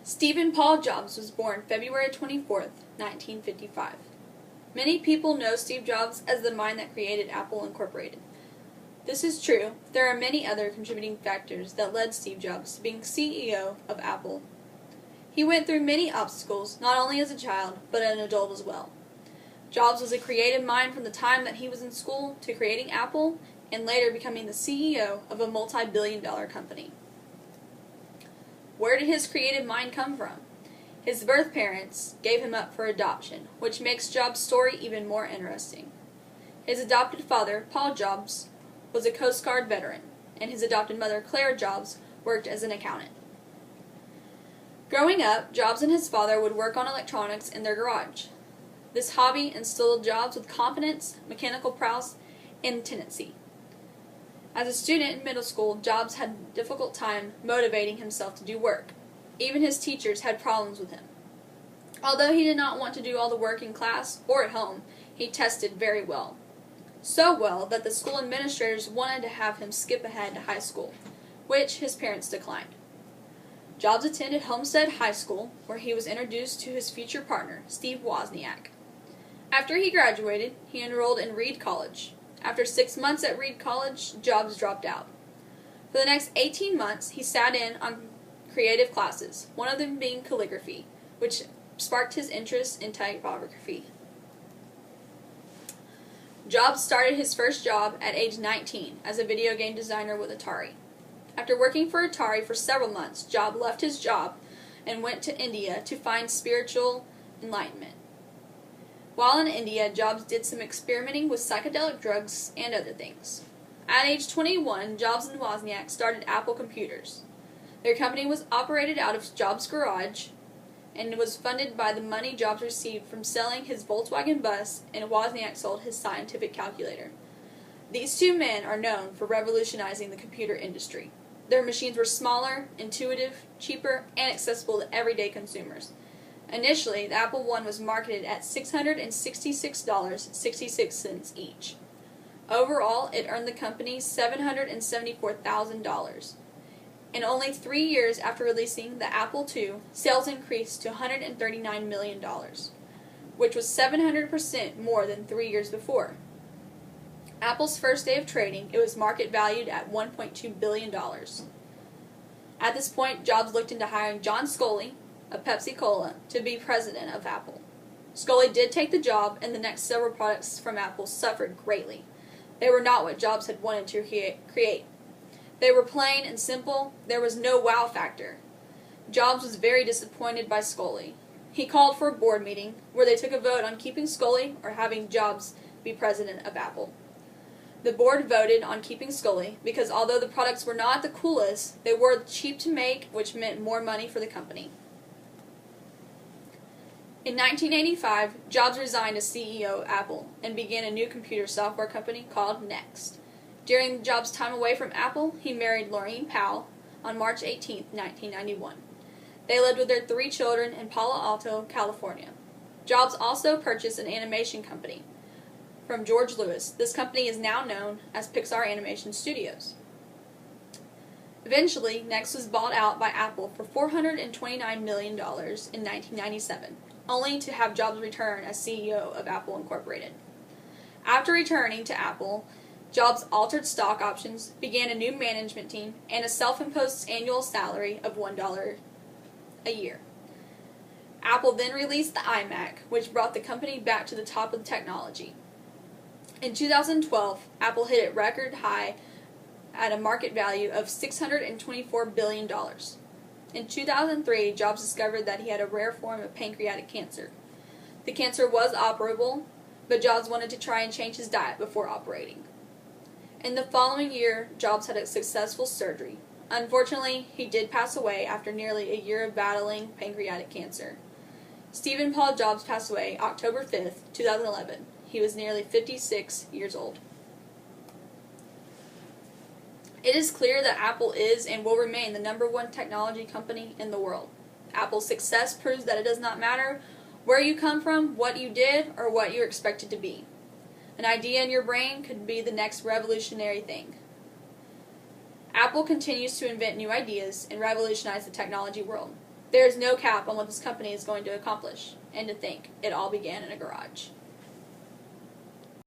Stephen Paul Jobs was born February 24th, 1955. Many people know Steve Jobs as the mind that created Apple Incorporated. This is true. There are many other contributing factors that led Steve Jobs to being CEO of Apple. He went through many obstacles, not only as a child, but an adult as well. Jobs was a creative mind from the time that he was in school to creating Apple and later becoming the CEO of a multi-billion-dollar company. Where did his creative mind come from? His birth parents gave him up for adoption, which makes Jobs' story even more interesting. His adopted father, Paul Jobs, was a Coast Guard veteran, and his adopted mother, Claire Jobs, worked as an accountant. Growing up, Jobs and his father would work on electronics in their garage. This hobby instilled Jobs with confidence, mechanical prowess, and tenacity. As a student in middle school, Jobs had a difficult time motivating himself to do work. Even his teachers had problems with him. Although he did not want to do all the work in class or at home, he tested very well. So well that the school administrators wanted to have him skip ahead to high school, which his parents declined. Jobs attended Homestead High School, where he was introduced to his future partner, Steve Wozniak. After he graduated, he enrolled in Reed College. After 6 months at Reed College, Jobs dropped out. For the next 18 months, he sat in on creative classes, one of them being calligraphy, which sparked his interest in typography. Jobs started his first job at age 19 as a video game designer with Atari. After working for Atari for several months, Jobs left his job and went to India to find spiritual enlightenment. While in India, Jobs did some experimenting with psychedelic drugs and other things. At age 21, Jobs and Wozniak started Apple Computers. Their company was operated out of Jobs' garage and was funded by the money Jobs received from selling his Volkswagen bus, and Wozniak sold his scientific calculator. These two men are known for revolutionizing the computer industry. Their machines were smaller, intuitive, cheaper, and accessible to everyday consumers. Initially, the Apple I was marketed at $666.66 each. Overall, it earned the company $774,000. In only 3 years after releasing the Apple II, sales increased to $139 million, which was 700% more than 3 years before. Apple's first day of trading, it was market valued at $1.2 billion. At this point, Jobs looked into hiring John Sculley, of Pepsi-Cola, to be president of Apple. Sculley did take the job, and the next several products from Apple suffered greatly. They were not what Jobs had wanted to create. They were plain and simple. There was no wow factor. Jobs was very disappointed by Sculley. He called for a board meeting where they took a vote on keeping Sculley or having Jobs be president of Apple. The board voted on keeping Sculley because although the products were not the coolest, they were cheap to make, which meant more money for the company. In 1985, Jobs resigned as CEO of Apple and began a new computer software company called Next. During Jobs' time away from Apple, he married Laureen Powell on March 18, 1991. They lived with their 3 children in Palo Alto, California. Jobs also purchased an animation company from George Lucas. This company is now known as Pixar Animation Studios. Eventually, Next was bought out by Apple for $429 million in 1997, only to have Jobs return as CEO of Apple Incorporated. After returning to Apple, Jobs altered stock options, began a new management team, and a self-imposed annual salary of $1 a year. Apple then released the iMac, which brought the company back to the top of technology. In 2012, Apple hit a record high at a market value of $624 billion. In 2003, Jobs discovered that he had a rare form of pancreatic cancer. The cancer was operable, but Jobs wanted to try and change his diet before operating. In the following year, Jobs had a successful surgery. Unfortunately, he did pass away after nearly a year of battling pancreatic cancer. Stephen Paul Jobs passed away October 5, 2011. He was nearly 56 years old. It is clear that Apple is and will remain the #1 technology company in the world. Apple's success proves that it does not matter where you come from, what you did, or what you're expected to be. An idea in your brain could be the next revolutionary thing. Apple continues to invent new ideas and revolutionize the technology world. There is no cap on what this company is going to accomplish. And to think, it all began in a garage.